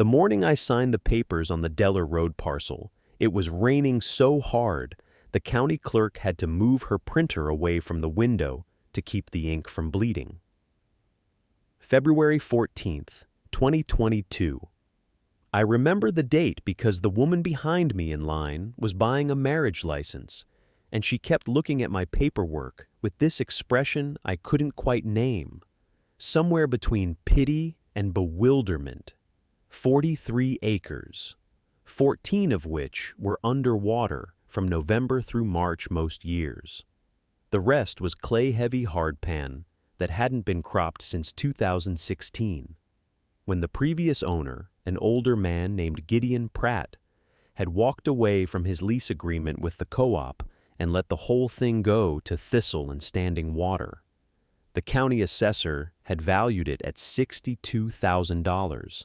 The morning I signed the papers on the Deller Road parcel, it was raining so hard, the county clerk had to move her printer away from the window to keep the ink from bleeding. February 14th, 2022. I remember the date because the woman behind me in line was buying a marriage license, and she kept looking at my paperwork with this expression I couldn't quite name, somewhere between pity and bewilderment. 43 acres, 14 of which were underwater from November through March most years. The rest was clay-heavy hardpan that hadn't been cropped since 2016, when the previous owner, an older man named Gideon Pratt, had walked away from his lease agreement with the co-op and let the whole thing go to thistle and standing water. The county assessor had valued it at $62,000.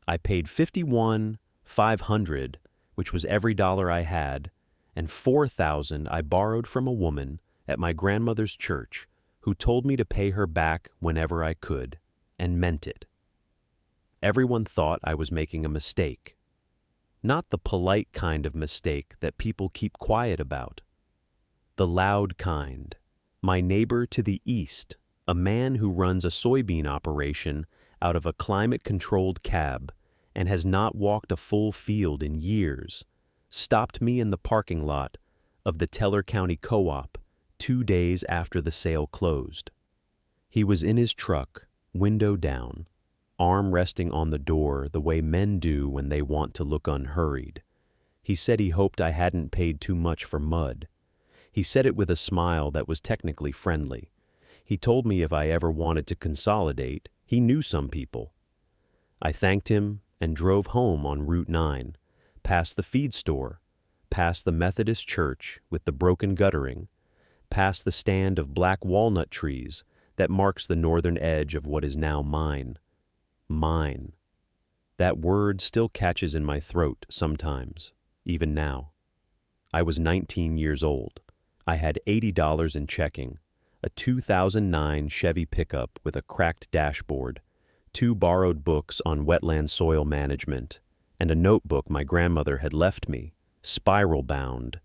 I paid $51,500, which was every dollar I had, and $4,000 I borrowed from a woman at my grandmother's church who told me to pay her back whenever I could, and meant it. Everyone thought I was making a mistake. Not the polite kind of mistake that people keep quiet about. The loud kind. My neighbor to the east, a man who runs a soybean operation out of a climate-controlled cab and has not walked a full field in years, stopped me in the parking lot of the Teller County Co-op 2 days after the sale closed. He was in his truck, window down, arm resting on the door the way men do when they want to look unhurried. He said he hoped I hadn't paid too much for mud. He said it with a smile that was technically friendly. He told me if I ever wanted to consolidate, he knew some people. I thanked him and drove home on Route 9, past the feed store, past the Methodist church with the broken guttering, past the stand of black walnut trees that marks the northern edge of what is now mine. Mine. That word still catches in my throat sometimes, even now. I was 19 years old. I had $80 in checking, a 2009 Chevy pickup with a cracked dashboard, 2 borrowed books on wetland soil management, and a notebook my grandmother had left me, spiral-bound,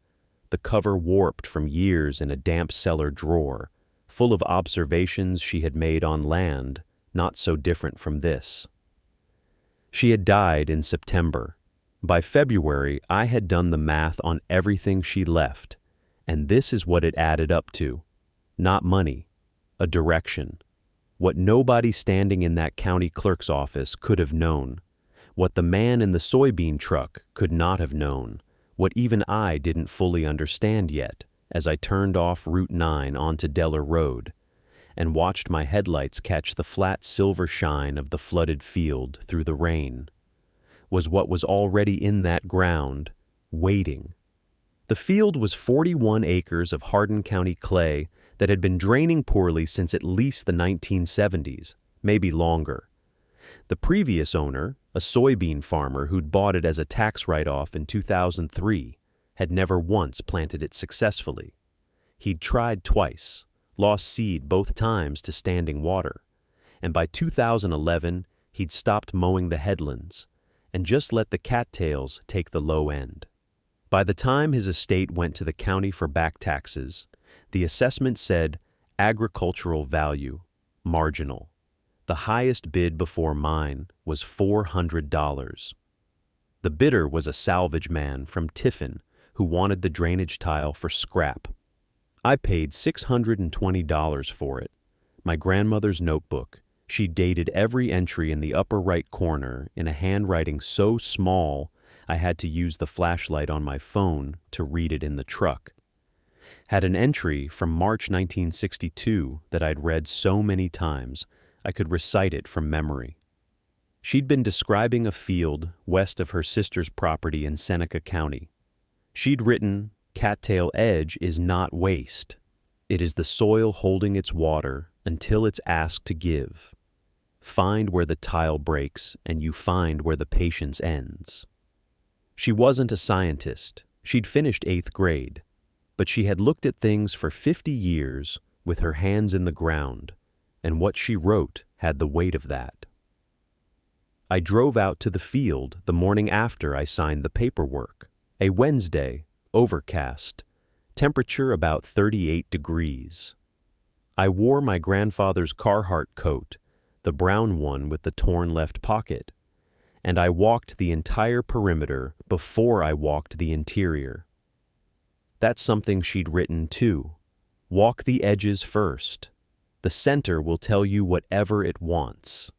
the cover warped from years in a damp cellar drawer, full of observations she had made on land not so different from this. She had died in September. By February, I had done the math on everything she left, and this is what it added up to. Not money, a direction. What nobody standing in that county clerk's office could have known. What the man in the soybean truck could not have known. What even I didn't fully understand yet as I turned off Route 9 onto Deller Road and watched my headlights catch the flat silver shine of the flooded field through the rain, was what was already in that ground, waiting. The field was 41 acres of Hardin County clay that had been draining poorly since at least the 1970s, maybe longer. The previous owner, a soybean farmer who'd bought it as a tax write-off in 2003, had never once planted it successfully. He'd tried twice, lost seed both times to standing water, and by 2011 he'd stopped mowing the headlands and just let the cattails take the low end. By the time his estate went to the county for back taxes, the assessment said agricultural value, marginal. The highest bid before mine was $400. The bidder was a salvage man from Tiffin who wanted the drainage tile for scrap. I paid $620 for it. My grandmother's notebook. She dated every entry in the upper right corner in a handwriting so small I had to use the flashlight on my phone to read it in the truck. Had an entry from March 1962 that I'd read so many times I could recite it from memory. She'd been describing a field west of her sister's property in Seneca County. She'd written, "Cattail edge is not waste. It is the soil holding its water until it's asked to give. Find where the tile breaks and you find where the patience ends." She wasn't a scientist. She'd finished 8th grade, but she had looked at things for 50 years with her hands in the ground, and what she wrote had the weight of that. I drove out to the field the morning after I signed the paperwork. A Wednesday, overcast, temperature about 38 degrees. I wore my grandfather's Carhartt coat, the brown one with the torn left pocket, and I walked the entire perimeter before I walked the interior. That's something she'd written too. Walk the edges first. The center will tell you whatever it wants.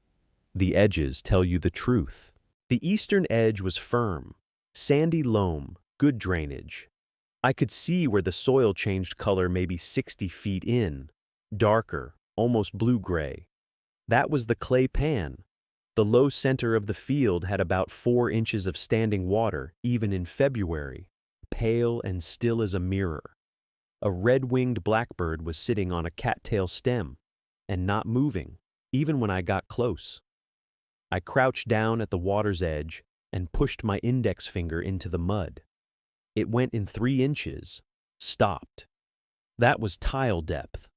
The edges tell you the truth. The eastern edge was firm, sandy loam, good drainage. I could see where the soil changed color maybe 60 feet in, darker, almost blue-gray. That was the clay pan. The low center of the field had about 4 inches of standing water, even in February, pale and still as a mirror. A red-winged blackbird was sitting on a cattail stem and not moving, even when I got close. I crouched down at the water's edge and pushed my index finger into the mud. It went in 3 inches, stopped. That was tile depth.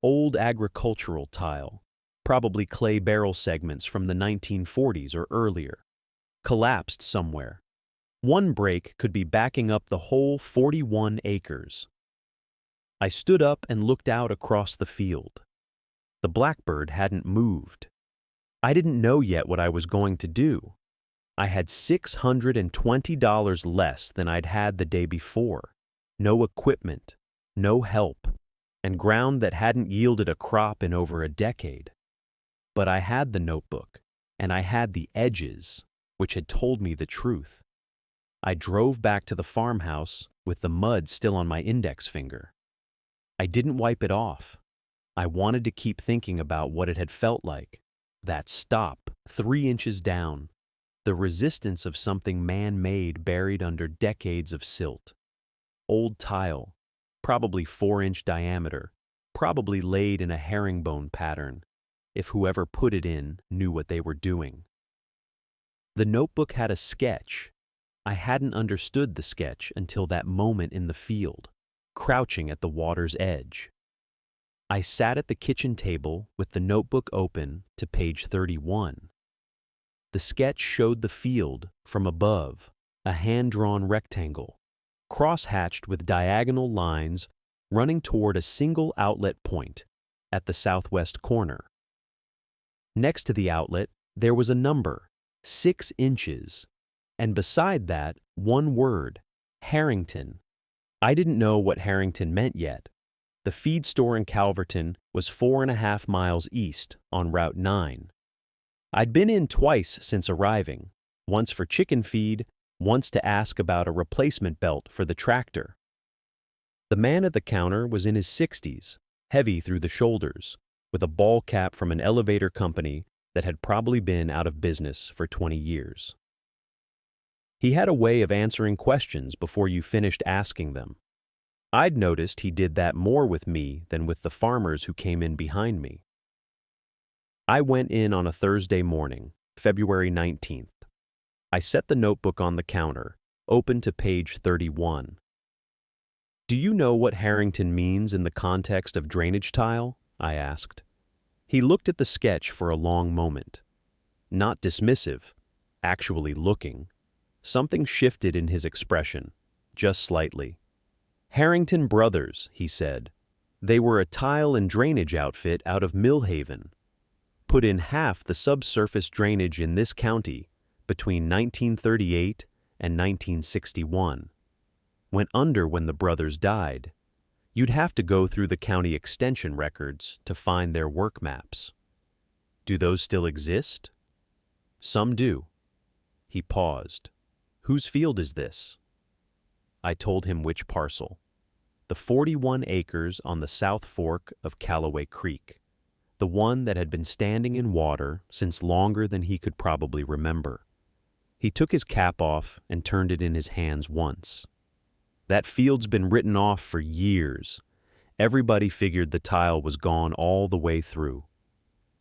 Old agricultural tile, probably clay barrel segments from the 1940s or earlier. Collapsed somewhere. One break could be backing up the whole 41 acres. I stood up and looked out across the field. The blackbird hadn't moved. I didn't know yet what I was going to do. I had $620 less than I'd had the day before. No equipment, no help, and ground that hadn't yielded a crop in over a decade. But I had the notebook, and I had the edges, which had told me the truth. I drove back to the farmhouse with the mud still on my index finger. I didn't wipe it off. I wanted to keep thinking about what it had felt like. That stop, 3 inches down. The resistance of something man-made buried under decades of silt. Old tile, probably 4-inch diameter, probably laid in a herringbone pattern, if whoever put it in knew what they were doing. The notebook had a sketch. I hadn't understood the sketch until that moment in the field, crouching at the water's edge. I sat at the kitchen table with the notebook open to page 31. The sketch showed the field from above, a hand-drawn rectangle, cross-hatched with diagonal lines running toward a single outlet point at the southwest corner. Next to the outlet, there was a number, 6 inches, and beside that, one word, Harrington. I didn't know what Harrington meant yet. The feed store in Calverton was 4.5 miles east on Route 9. I'd been in twice since arriving, once for chicken feed, once to ask about a replacement belt for the tractor. The man at the counter was in his 60s, heavy through the shoulders, with a ball cap from an elevator company that had probably been out of business for 20 years. He had a way of answering questions before you finished asking them. I'd noticed he did that more with me than with the farmers who came in behind me. I went in on a Thursday morning, February 19th. I set the notebook on the counter, open to page 31. "Do you know what Harrington means in the context of drainage tile?" I asked. He looked at the sketch for a long moment. Not dismissive, actually looking. Something shifted in his expression, just slightly. "Harrington Brothers," he said. "They were a tile and drainage outfit out of Millhaven. Put in half the subsurface drainage in this county between 1938 and 1961. Went under when the brothers died. You'd have to go through the county extension records to find their work maps. Do those still exist?" "Some do." He paused. "Whose field is this?" I told him which parcel. The 41 acres on the South Fork of Callaway Creek. The one that had been standing in water since longer than he could probably remember. He took his cap off and turned it in his hands once. "That field's been written off for years. Everybody figured the tile was gone all the way through."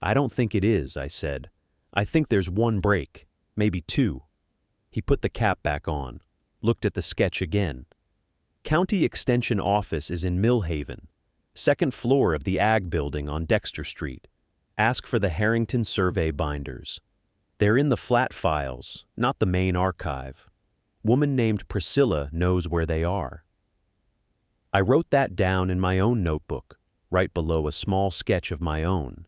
"I don't think it is," I said. "I think there's one break, maybe 2. He put the cap back on, looked at the sketch again. "County Extension Office is in Millhaven, 2nd floor of the Ag Building on Dexter Street. Ask for the Harrington Survey binders." They're in the flat files, not the main archive. Woman named Priscilla knows where they are. I wrote that down in my own notebook, right below a small sketch of my own.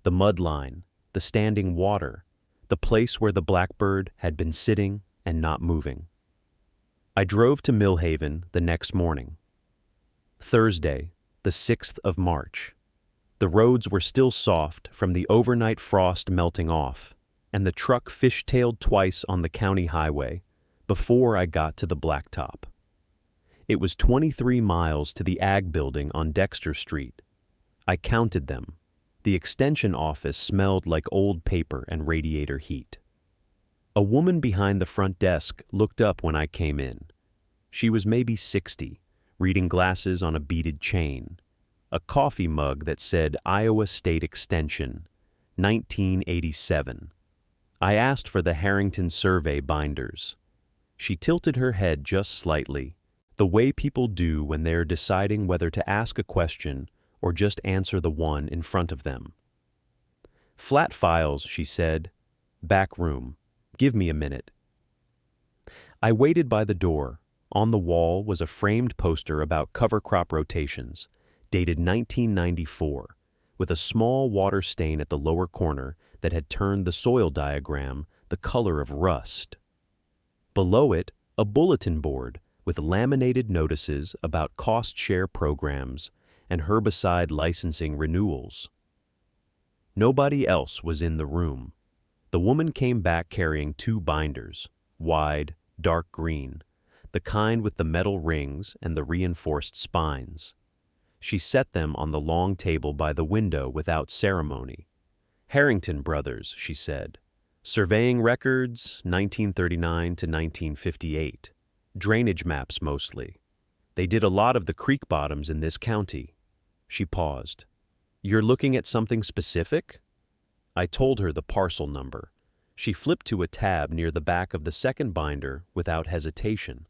The mud line, the standing water, the place where the blackbird had been sitting and not moving. I drove to Millhaven the next morning. Thursday, the 6th of March. The roads were still soft from the overnight frost melting off, and the truck fishtailed twice on the county highway before I got to the blacktop. It was 23 miles to the Ag Building on Dexter Street. I counted them. The extension office smelled like old paper and radiator heat. A woman behind the front desk looked up when I came in. She was maybe 60, reading glasses on a beaded chain, a coffee mug that said Iowa State Extension, 1987. I asked for the Harrington Survey binders. She tilted her head just slightly, the way people do when they're deciding whether to ask a question or just answer the one in front of them. Flat files, she said. Back room. Give me a minute. I waited by the door. On the wall was a framed poster about cover crop rotations, dated 1994, with a small water stain at the lower corner that had turned the soil diagram the color of rust. Below it, a bulletin board with laminated notices about cost-share programs and herbicide licensing renewals. Nobody else was in the room. The woman came back carrying 2 binders, wide, dark green, the kind with the metal rings and the reinforced spines. She set them on the long table by the window without ceremony. Harrington Brothers, she said. Surveying records, 1939 to 1958. Drainage maps mostly. They did a lot of the creek bottoms in this county. She paused. You're looking at something specific? I told her the parcel number. She flipped to a tab near the back of the second binder without hesitation.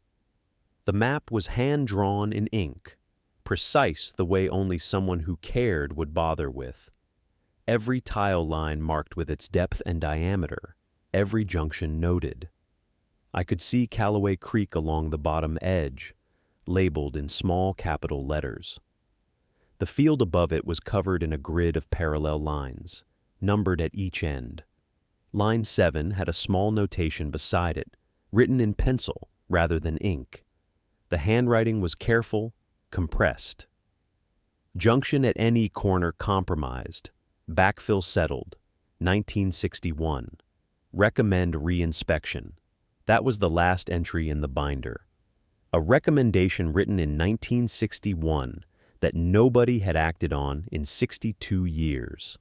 The map was hand-drawn in ink, precise the way only someone who cared would bother with. Every tile line marked with its depth and diameter, every junction noted. I could see Callaway Creek along the bottom edge, labeled in small capital letters. The field above it was covered in a grid of parallel lines, numbered at each end. Line 7 had a small notation beside it, written in pencil rather than ink. The handwriting was careful, compressed. Junction at NE corner compromised. Backfill settled. 1961. Recommend reinspection. That was the last entry in the binder. A recommendation written in 1961 that nobody had acted on in 62 years.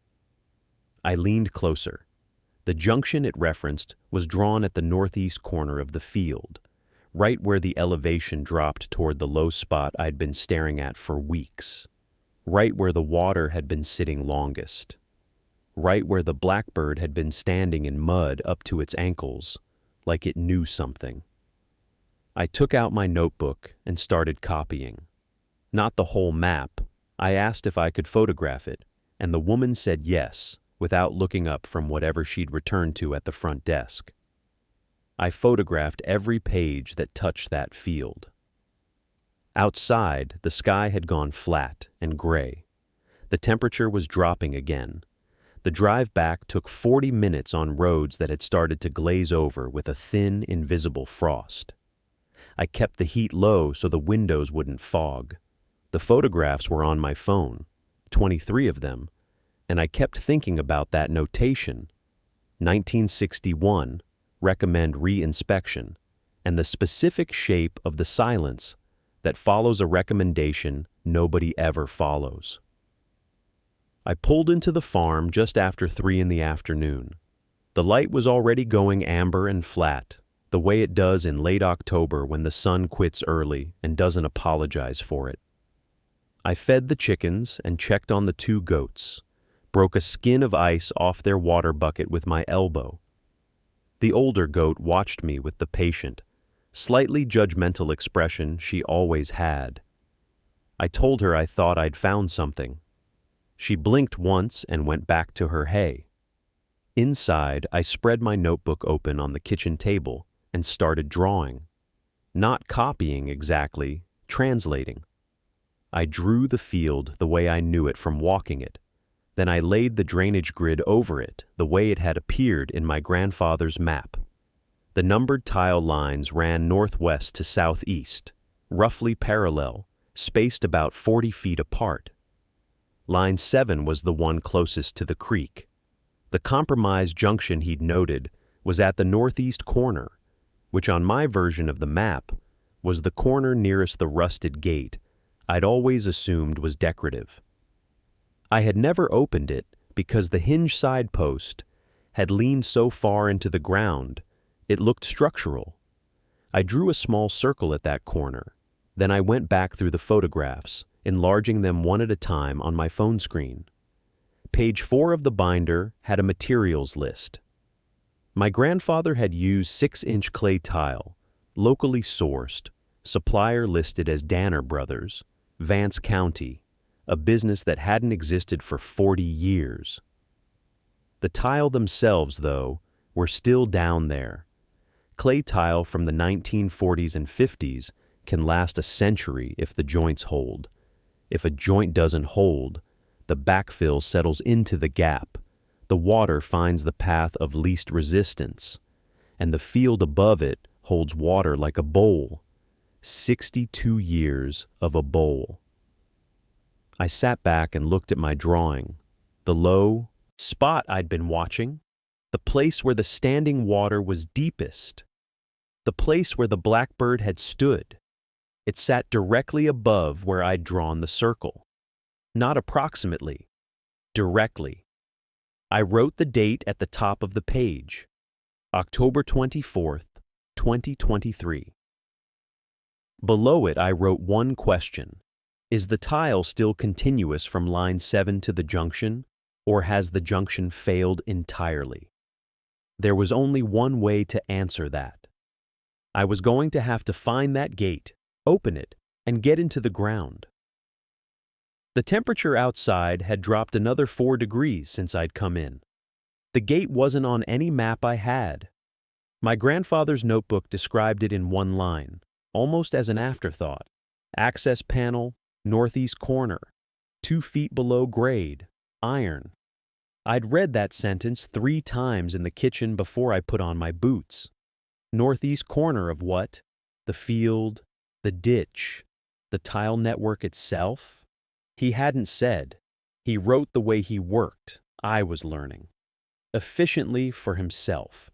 I leaned closer. The junction it referenced was drawn at the northeast corner of the field, right where the elevation dropped toward the low spot I'd been staring at for weeks, right where the water had been sitting longest, right where the blackbird had been standing in mud up to its ankles, like it knew something. I took out my notebook and started copying. Not the whole map. I asked if I could photograph it, and the woman said yes, without looking up from whatever she'd returned to at the front desk. I photographed every page that touched that field. Outside, the sky had gone flat and gray. The temperature was dropping again. The drive back took 40 minutes on roads that had started to glaze over with a thin, invisible frost. I kept the heat low so the windows wouldn't fog. The photographs were on my phone, 23 of them, and I kept thinking about that notation, 1961, recommend reinspection, and the specific shape of the silence that follows a recommendation nobody ever follows. I pulled into the farm just after 3 in the afternoon. The light was already going amber and flat, the way it does in late October when the sun quits early and doesn't apologize for it. I fed the chickens and checked on the 2 goats, broke a skin of ice off their water bucket with my elbow. The older goat watched me with the patient, slightly judgmental expression she always had. I told her I thought I'd found something. She blinked once and went back to her hay. Inside, I spread my notebook open on the kitchen table and started drawing. Not copying exactly, translating. I drew the field the way I knew it from walking it. Then I laid the drainage grid over it the way it had appeared in my grandfather's map. The numbered tile lines ran northwest to southeast, roughly parallel, spaced about 40 feet apart. Line 7 was the one closest to the creek. The compromise junction he'd noted was at the northeast corner, which on my version of the map was the corner nearest the rusted gate I'd always assumed was decorative. I had never opened it because the hinge side post had leaned so far into the ground it looked structural. I drew a small circle at that corner. Then I went back through the photographs, enlarging them one at a time on my phone screen. Page 4 of the binder had a materials list. My grandfather had used 6-inch clay tile, locally sourced, supplier listed as Danner Brothers, Vance County, a business that hadn't existed for 40 years. The tile themselves, though, were still down there. Clay tile from the 1940s and 50s can last a century if the joints hold. If a joint doesn't hold, the backfill settles into the gap, the water finds the path of least resistance, and the field above it holds water like a bowl. 62 years of a bowl. I sat back and looked at my drawing, the low spot I'd been watching, the place where the standing water was deepest, the place where the blackbird had stood. It sat directly above where I'd drawn the circle. Not approximately, directly. I wrote the date at the top of the page, October 24th, 2023. Below it I wrote one question. Is the tile still continuous from line 7 to the junction, or has the junction failed entirely? There was only one way to answer that. I was going to have to find that gate, open it, and get into the ground. The temperature outside had dropped another 4 degrees since I'd come in. The gate wasn't on any map I had. My grandfather's notebook described it in one line, almost as an afterthought. Access panel, northeast corner, 2 feet below grade, iron. I'd read that sentence 3 times in the kitchen before I put on my boots. Northeast corner of what? The field, the ditch, the tile network itself? He hadn't said. He wrote the way he worked, I was learning. Efficiently for himself,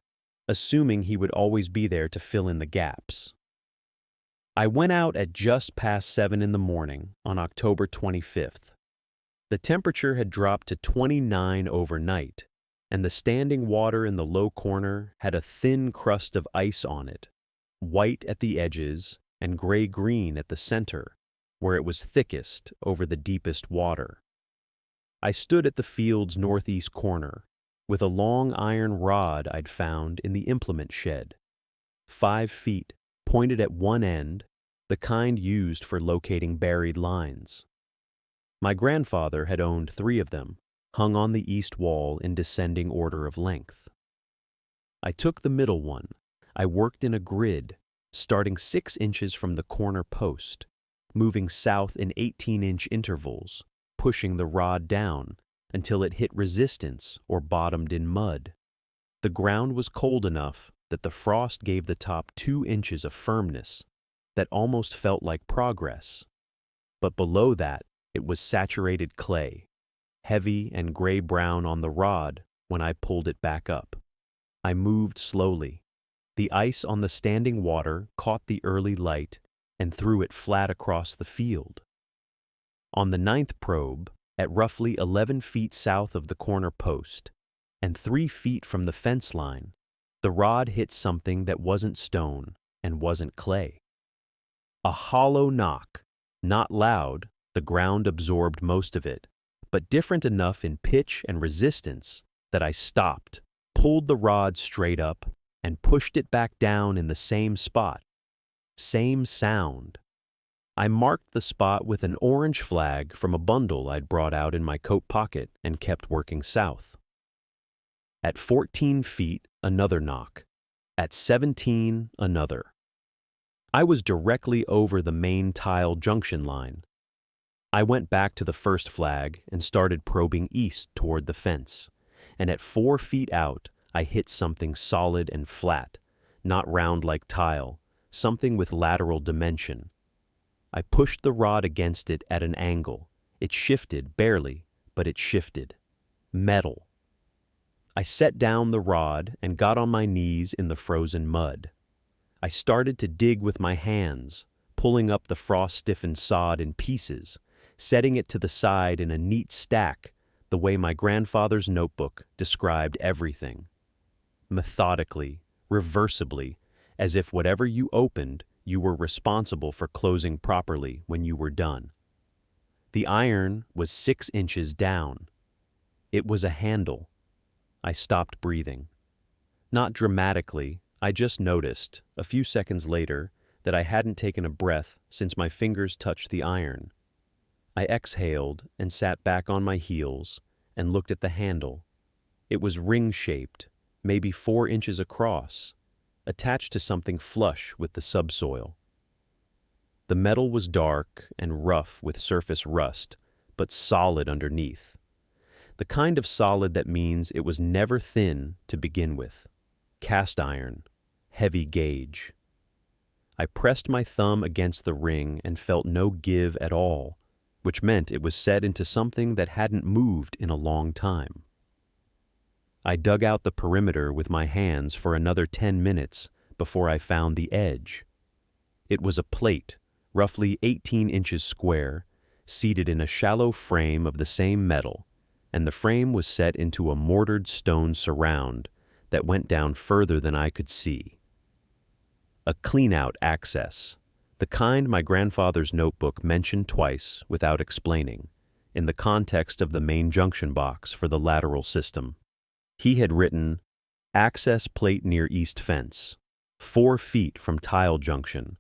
assuming he would always be there to fill in the gaps. I went out at just past 7 in the morning on October 25th. The temperature had dropped to 29 overnight, and the standing water in the low corner had a thin crust of ice on it, white at the edges and gray-green at the center, where it was thickest over the deepest water. I stood at the field's northeast corner, with a long iron rod I'd found in the implement shed. 5 feet, pointed at one end, the kind used for locating buried lines. My grandfather had owned 3 of them, hung on the east wall in descending order of length. I took the middle one. I worked in a grid, starting 6 inches from the corner post, moving south in 18-inch intervals, pushing the rod down until it hit resistance or bottomed in mud. The ground was cold enough that the frost gave the top 2 inches of firmness that almost felt like progress. But below that, it was saturated clay, heavy and gray-brown on the rod when I pulled it back up. I moved slowly. The ice on the standing water caught the early light and threw it flat across the field. On the 9th probe, at roughly 11 feet south of the corner post, and 3 feet from the fence line, the rod hit something that wasn't stone and wasn't clay. A hollow knock, not loud, the ground absorbed most of it, but different enough in pitch and resistance that I stopped, pulled the rod straight up, and pushed it back down in the same spot. Same sound. I marked the spot with an orange flag from a bundle I'd brought out in my coat pocket and kept working south. At 14 feet, another knock. At 17, another. I was directly over the main tile junction line. I went back to the first flag and started probing east toward the fence, and at 4 feet out, I hit something solid and flat, not round like tile, something with lateral dimension. I pushed the rod against it at an angle. It shifted, barely, but it shifted. Metal. I set down the rod and got on my knees in the frozen mud. I started to dig with my hands, pulling up the frost-stiffened sod in pieces, setting it to the side in a neat stack, the way my grandfather's notebook described everything. Methodically, reversibly, as if whatever you opened, you were responsible for closing properly when you were done. The iron was 6 inches down. It was a handle. I stopped breathing. Not dramatically, I just noticed, a few seconds later, that I hadn't taken a breath since my fingers touched the iron. I exhaled and sat back on my heels and looked at the handle. It was ring-shaped, maybe 4 inches across, attached to something flush with the subsoil. The metal was dark and rough with surface rust, but solid underneath. The kind of solid that means it was never thin to begin with. Cast iron, heavy gauge. I pressed my thumb against the ring and felt no give at all, which meant it was set into something that hadn't moved in a long time. I dug out the perimeter with my hands for another 10 minutes before I found the edge. It was a plate, roughly 18 inches square, seated in a shallow frame of the same metal, and the frame was set into a mortared stone surround that went down further than I could see. A clean-out access, the kind my grandfather's notebook mentioned twice without explaining, in the context of the main junction box for the lateral system. He had written, "Access plate near east fence, 4 feet from tile junction,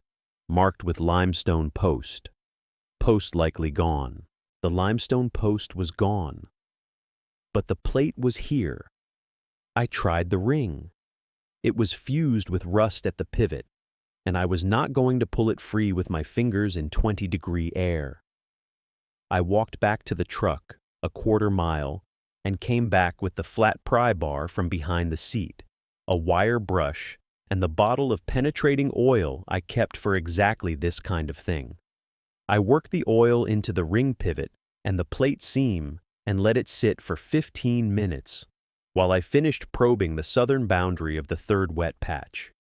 marked with limestone post. Post likely gone." The limestone post was gone. But the plate was here. I tried the ring. It was fused with rust at the pivot, and I was not going to pull it free with my fingers in 20-degree air. I walked back to the truck, a quarter mile, and came back with the flat pry bar from behind the seat, a wire brush, and the bottle of penetrating oil I kept for exactly this kind of thing. I worked the oil into the ring pivot and the plate seam and let it sit for 15 minutes while I finished probing the southern boundary of the third wet patch.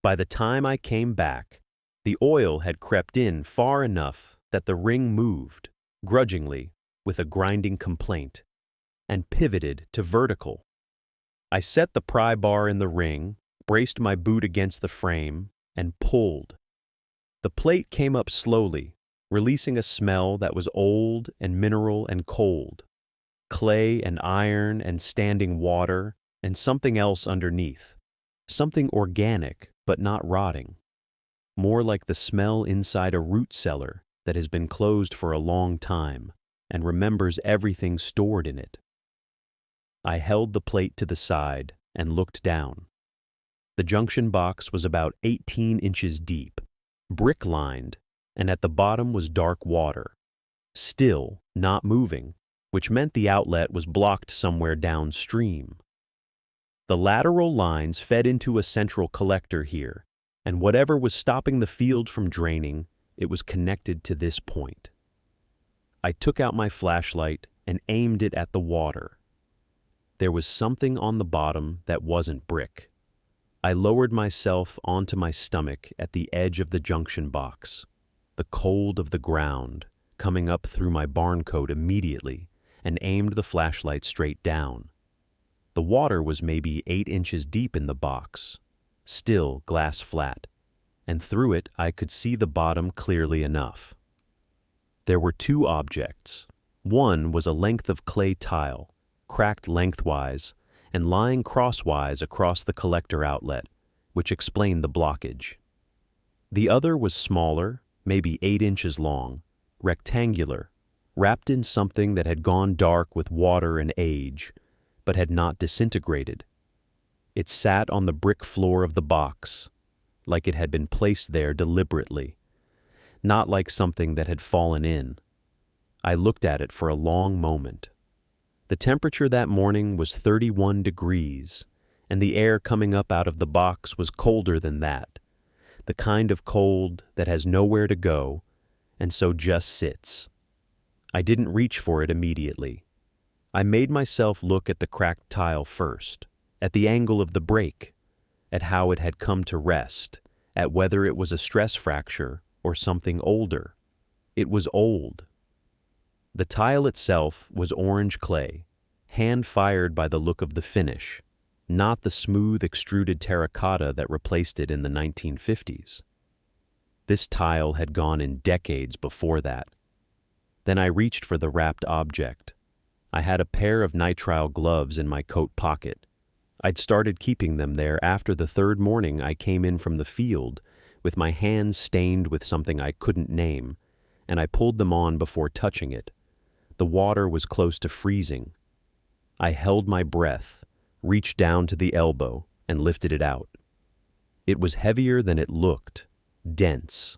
By the time I came back, the oil had crept in far enough that the ring moved, grudgingly, with a grinding complaint, and pivoted to vertical. I set the pry bar in the ring, braced my boot against the frame, and pulled. The plate came up slowly, releasing a smell that was old and mineral and cold, clay and iron and standing water and something else underneath, something organic but not rotting, more like the smell inside a root cellar that has been closed for a long time and remembers everything stored in it. I held the plate to the side and looked down. The junction box was about 18 inches deep, brick-lined, and at the bottom was dark water, still not moving, which meant the outlet was blocked somewhere downstream. The lateral lines fed into a central collector here, and whatever was stopping the field from draining, it was connected to this point. I took out my flashlight and aimed it at the water. There was something on the bottom that wasn't brick. I lowered myself onto my stomach at the edge of the junction box, the cold of the ground coming up through my barn coat immediately, and aimed the flashlight straight down. The water was maybe 8 inches deep in the box, still glass flat, and through it I could see the bottom clearly enough. There were 2 objects. One was a length of clay tile, cracked lengthwise and lying crosswise across the collector outlet, which explained the blockage. The other was smaller, maybe 8 inches long, rectangular, wrapped in something that had gone dark with water and age, but had not disintegrated. It sat on the brick floor of the box, like it had been placed there deliberately, not like something that had fallen in. I looked at it for a long moment. The temperature that morning was 31 degrees, and the air coming up out of the box was colder than that, the kind of cold that has nowhere to go and so just sits. I didn't reach for it immediately. I made myself look at the cracked tile first, at the angle of the break, at how it had come to rest, at whether it was a stress fracture or something older. It was old. The tile itself was orange clay, hand-fired by the look of the finish, not the smooth extruded terracotta that replaced it in the 1950s. This tile had gone in decades before that. Then I reached for the wrapped object. I had a pair of nitrile gloves in my coat pocket. I'd started keeping them there after the third morning I came in from the field with my hands stained with something I couldn't name, and I pulled them on before touching it. The water was close to freezing. I held my breath, reached down to the elbow, and lifted it out. It was heavier than it looked, dense.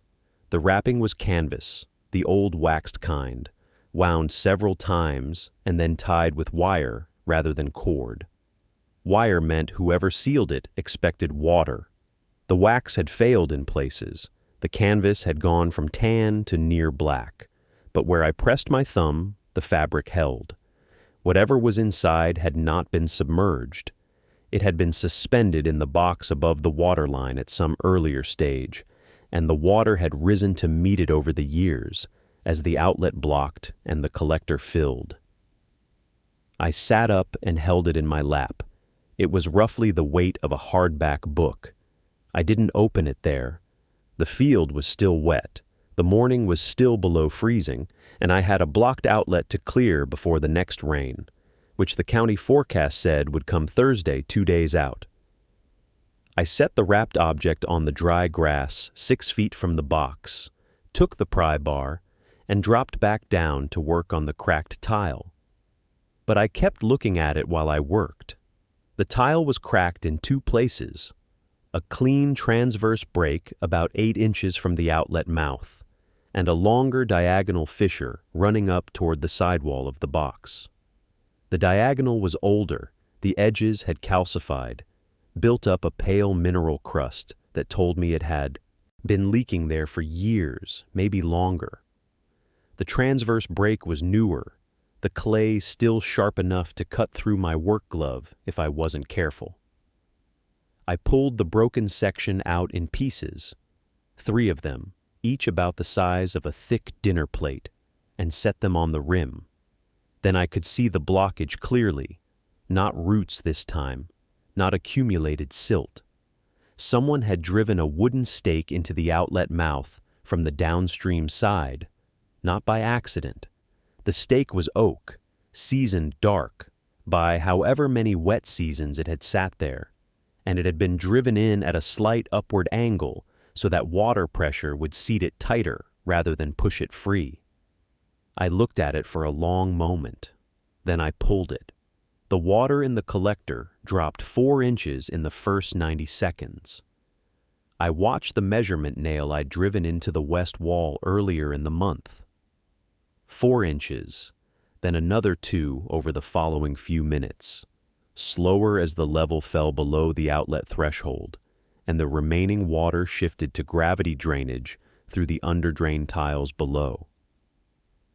The wrapping was canvas, the old waxed kind, wound several times and then tied with wire rather than cord. Wire meant whoever sealed it expected water. The wax had failed in places. The canvas had gone from tan to near black, but where I pressed my thumb, the fabric held. Whatever was inside had not been submerged. It had been suspended in the box above the waterline at some earlier stage, and the water had risen to meet it over the years, as the outlet blocked and the collector filled. I sat up and held it in my lap. It was roughly the weight of a hardback book. I didn't open it there. The field was still wet. The morning was still below freezing, and I had a blocked outlet to clear before the next rain, which the county forecast said would come Thursday, 2 days out. I set the wrapped object on the dry grass 6 feet from the box, took the pry bar, and dropped back down to work on the cracked tile. But I kept looking at it while I worked. The tile was cracked in 2 places, a clean transverse break about 8 inches from the outlet mouth, and a longer diagonal fissure running up toward the sidewall of the box. The diagonal was older, the edges had calcified, built up a pale mineral crust that told me it had been leaking there for years, maybe longer. The transverse break was newer, the clay still sharp enough to cut through my work glove if I wasn't careful. I pulled the broken section out in pieces, 3 of them, each about the size of a thick dinner plate, and set them on the rim. Then I could see the blockage clearly, not roots this time, not accumulated silt. Someone had driven a wooden stake into the outlet mouth from the downstream side, not by accident. The stake was oak, seasoned dark, by however many wet seasons it had sat there, and it had been driven in at a slight upward angle so that water pressure would seat it tighter rather than push it free. I looked at it for a long moment. Then I pulled it. The water in the collector dropped 4 inches in the first 90 seconds. I watched the measurement nail I'd driven into the west wall earlier in the month. 4 inches, then another 2 over the following few minutes, slower as the level fell below the outlet threshold, and the remaining water shifted to gravity drainage through the underdrain tiles below.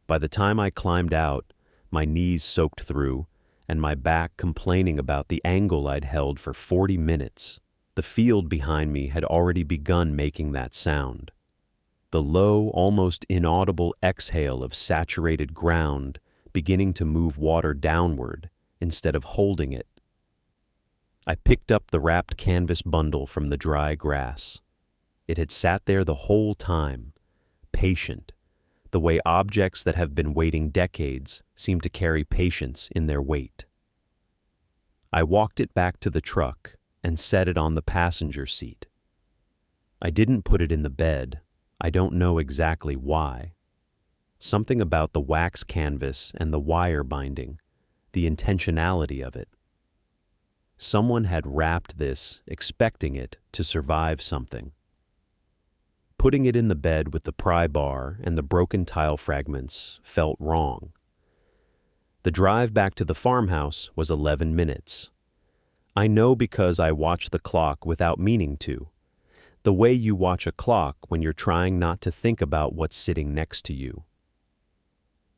By the time I climbed out, my knees soaked through, and my back complaining about the angle I'd held for 40 minutes. The field behind me had already begun making that sound. The low, almost inaudible exhale of saturated ground beginning to move water downward instead of holding it. I picked up the wrapped canvas bundle from the dry grass. It had sat there the whole time, patient, the way objects that have been waiting decades seem to carry patience in their weight. I walked it back to the truck and set it on the passenger seat. I didn't put it in the bed. I don't know exactly why. Something about the wax canvas and the wire binding, the intentionality of it, Someone had wrapped this, expecting it to survive something. Putting it in the bed with the pry bar and the broken tile fragments felt wrong. The drive back to the farmhouse was 11 minutes. I know because I watched the clock without meaning to. The way you watch a clock when you're trying not to think about what's sitting next to you.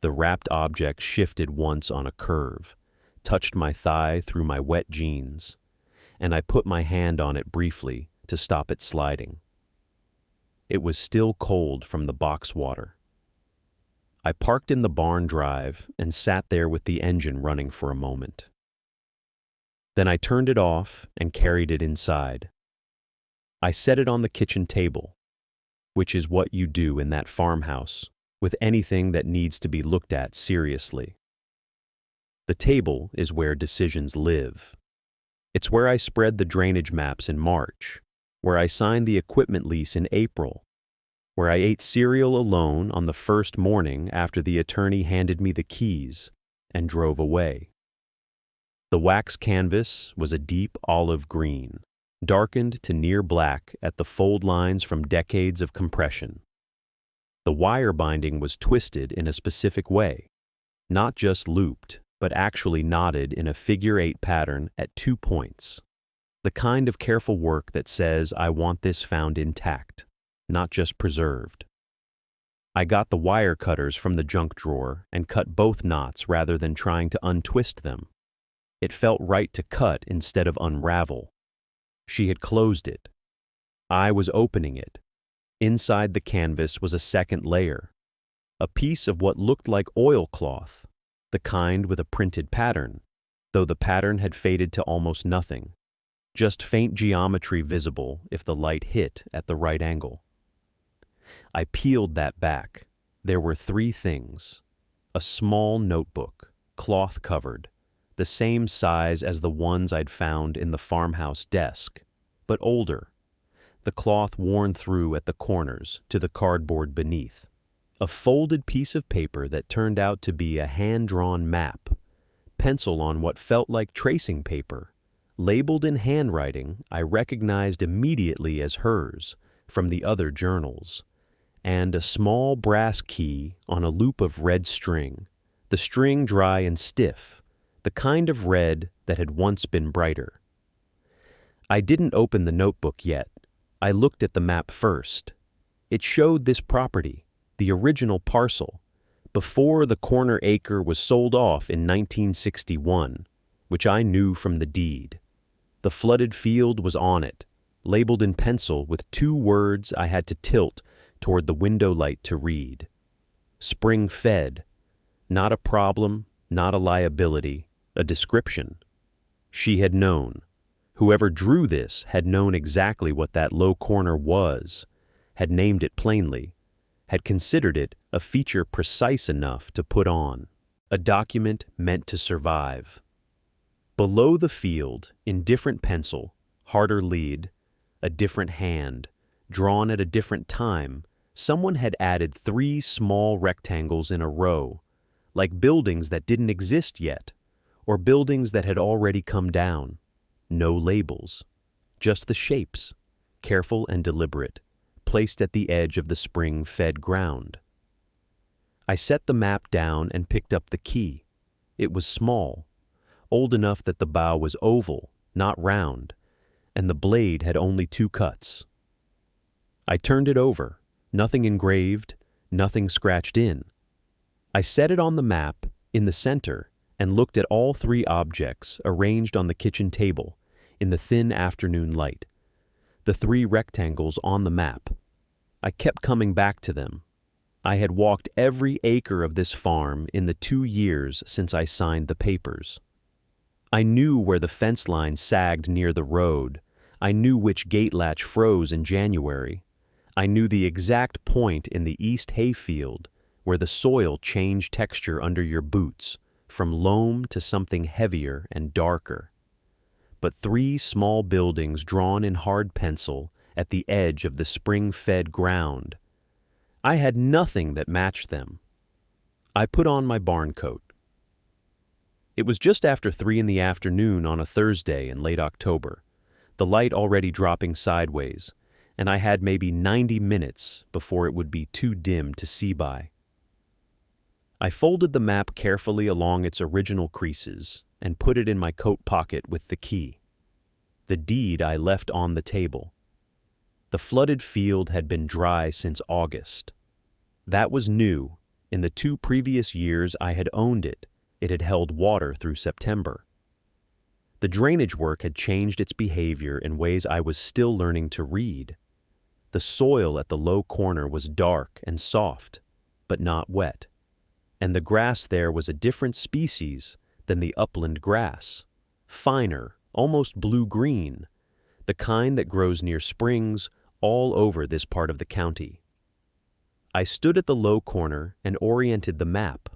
The wrapped object shifted once on a curve, touched my thigh through my wet jeans, and I put my hand on it briefly to stop it sliding. It was still cold from the box water. I parked in the barn drive and sat there with the engine running for a moment. Then I turned it off and carried it inside. I set it on the kitchen table, which is what you do in that farmhouse with anything that needs to be looked at seriously. The table is where decisions live. It's where I spread the drainage maps in March, where I signed the equipment lease in April, where I ate cereal alone on the first morning after the attorney handed me the keys and drove away. The wax canvas was a deep olive green, darkened to near black at the fold lines from decades of compression. The wire binding was twisted in a specific way, not just looped, but actually knotted in a figure-8 pattern at 2 points. The kind of careful work that says, I want this found intact, not just preserved. I got the wire cutters from the junk drawer and cut both knots rather than trying to untwist them. It felt right to cut instead of unravel. She had closed it. I was opening it. Inside the canvas was a second layer, a piece of what looked like oilcloth, the kind with a printed pattern, though the pattern had faded to almost nothing, just faint geometry visible if the light hit at the right angle. I peeled that back. There were 3 things. A small notebook, cloth-covered, the same size as the ones I'd found in the farmhouse desk, but older, the cloth worn through at the corners to the cardboard beneath. A folded piece of paper that turned out to be a hand-drawn map, pencil on what felt like tracing paper, labeled in handwriting I recognized immediately as hers from the other journals, and a small brass key on a loop of red string, the string dry and stiff, the kind of red that had once been brighter. I didn't open the notebook yet. I looked at the map first. It showed this property, the original parcel, before the corner acre was sold off in 1961, which I knew from the deed. The flooded field was on it, labeled in pencil with 2 words I had to tilt toward the window light to read. Spring-fed, not a problem, not a liability, a description. She had known. Whoever drew this had known exactly what that low corner was, had named it plainly, had considered it a feature precise enough to put on, a document meant to survive. Below the field, in different pencil, harder lead, a different hand, drawn at a different time, someone had added 3 small rectangles in a row, like buildings that didn't exist yet, or buildings that had already come down. No labels, just the shapes, careful and deliberate, placed at the edge of the spring-fed ground. I set the map down and picked up the key. It was small, old enough that the bow was oval, not round, and the blade had only 2 cuts. I turned it over, nothing engraved, nothing scratched in. I set it on the map, in the center, and looked at all 3 objects arranged on the kitchen table, in the thin afternoon light, the 3 rectangles on the map. I kept coming back to them. I had walked every acre of this farm in the 2 years since I signed the papers. I knew where the fence line sagged near the road. I knew which gate latch froze in January. I knew the exact point in the east hayfield where the soil changed texture under your boots, from loam to something heavier and darker. But 3 small buildings drawn in hard pencil at the edge of the spring-fed ground. I had nothing that matched them. I put on my barn coat. It was just after 3 in the afternoon on a Thursday in late October, the light already dropping sideways, and I had maybe 90 minutes before it would be too dim to see by. I folded the map carefully along its original creases and put it in my coat pocket with the key. The deed I left on the table. The flooded field had been dry since August. That was new. In the 2 previous years I had owned it, it had held water through September. The drainage work had changed its behavior in ways I was still learning to read. The soil at the low corner was dark and soft, but not wet, and the grass there was a different species than the upland grass, finer, almost blue-green, the kind that grows near springs all over this part of the county. I stood at the low corner and oriented the map.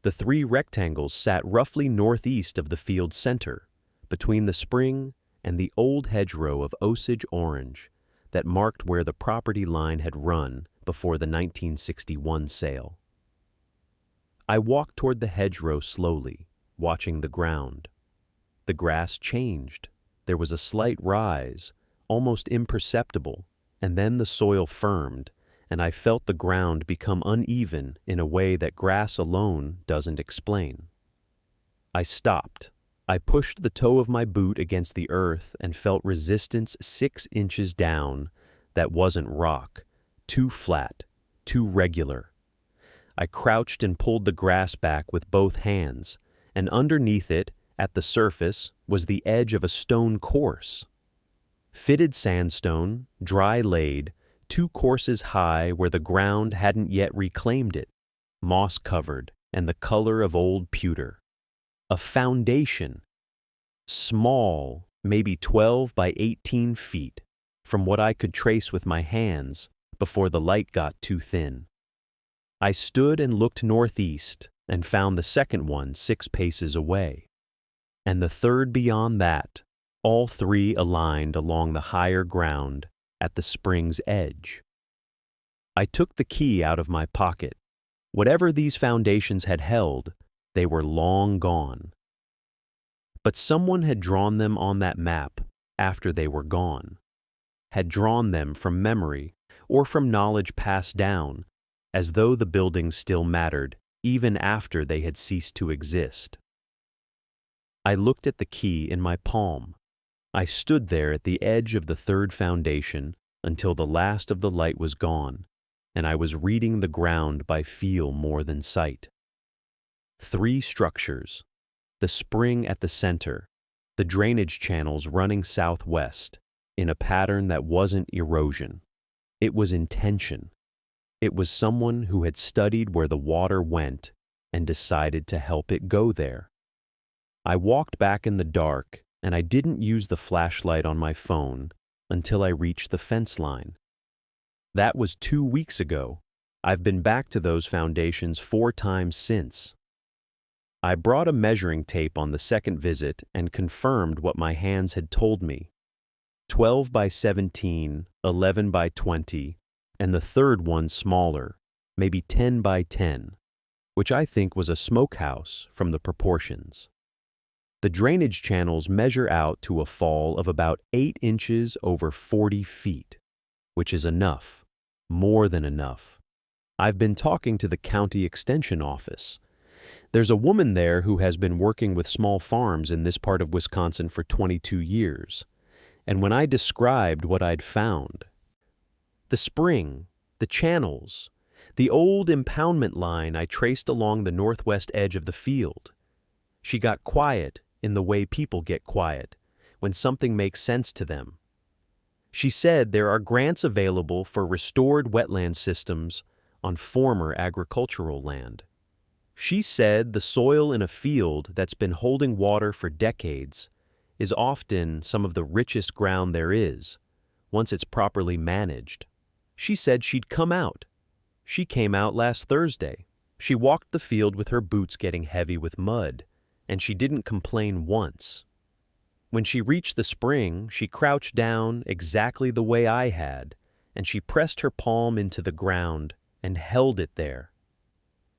The 3 rectangles sat roughly northeast of the field's center, between the spring and the old hedgerow of Osage orange that marked where the property line had run before the 1961 sale. I walked toward the hedgerow slowly, watching the ground. The grass changed. There was a slight rise, almost imperceptible, and then the soil firmed, and I felt the ground become uneven in a way that grass alone doesn't explain. I stopped. I pushed the toe of my boot against the earth and felt resistance 6 inches down that wasn't rock, too flat, too regular. I crouched and pulled the grass back with both hands, and underneath it, at the surface, was the edge of a stone course. Fitted sandstone, dry laid, 2 courses high where the ground hadn't yet reclaimed it, moss-covered and the color of old pewter. A foundation, small, maybe 12 by 18 feet, from what I could trace with my hands before the light got too thin. I stood and looked northeast and found the second one 6 paces away, and the third beyond that, all 3 aligned along the higher ground at the spring's edge. I took the key out of my pocket. Whatever these foundations had held, they were long gone. But someone had drawn them on that map after they were gone, had drawn them from memory or from knowledge passed down, as though the buildings still mattered even after they had ceased to exist. I looked at the key in my palm. I stood there at the edge of the 3rd foundation until the last of the light was gone, and I was reading the ground by feel more than sight. 3 structures, the spring at the center, the drainage channels running southwest, in a pattern that wasn't erosion. It was intention. It was someone who had studied where the water went and decided to help it go there. I walked back in the dark, and I didn't use the flashlight on my phone until I reached the fence line. That was 2 weeks ago. I've been back to those foundations 4 times since. I brought a measuring tape on the second visit and confirmed what my hands had told me. 12 by 17, 11 by 20, and the third one smaller, maybe 10 by 10, which I think was a smokehouse from the proportions. The drainage channels measure out to a fall of about 8 inches over 40 feet, which is enough, more than enough. I've been talking to the county extension office. There's a woman there who has been working with small farms in this part of Wisconsin for 22 years. And when I described what I'd found, the spring, the channels, the old impoundment line I traced along the northwest edge of the field, she got quiet in the way people get quiet when something makes sense to them. She said there are grants available for restored wetland systems on former agricultural land. She said the soil in a field that's been holding water for decades is often some of the richest ground there is, once it's properly managed. She said she'd come out. She came out last Thursday. She walked the field with her boots getting heavy with mud, and she didn't complain once. When she reached the spring, she crouched down exactly the way I had, and she pressed her palm into the ground and held it there.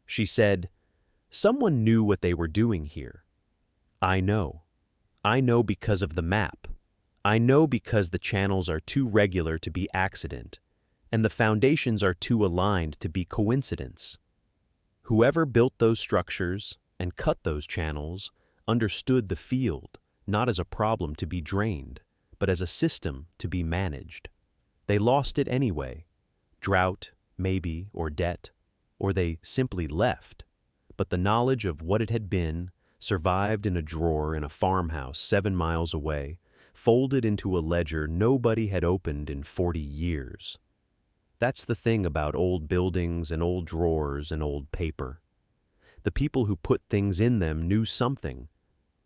She said, "Someone knew what they were doing here. I know. I know because of the map. I know because the channels are too regular to be accident, and the foundations are too aligned to be coincidence. Whoever built those structures and cut those channels understood the field not as a problem to be drained, but as a system to be managed. They lost it anyway. Drought, maybe, or debt, or they simply left. But the knowledge of what it had been survived in a drawer in a farmhouse 7 miles away, folded into a ledger nobody had opened in 40 years. That's the thing about old buildings and old drawers and old paper. The people who put things in them knew something.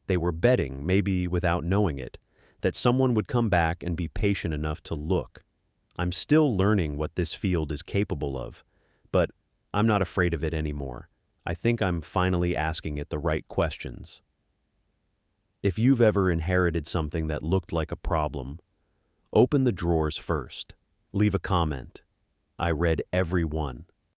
They were betting, maybe without knowing it, that someone would come back and be patient enough to look. I'm still learning what this field is capable of, but I'm not afraid of it anymore. I think I'm finally asking it the right questions. If you've ever inherited something that looked like a problem, open the drawers first. Leave a comment. I read every one.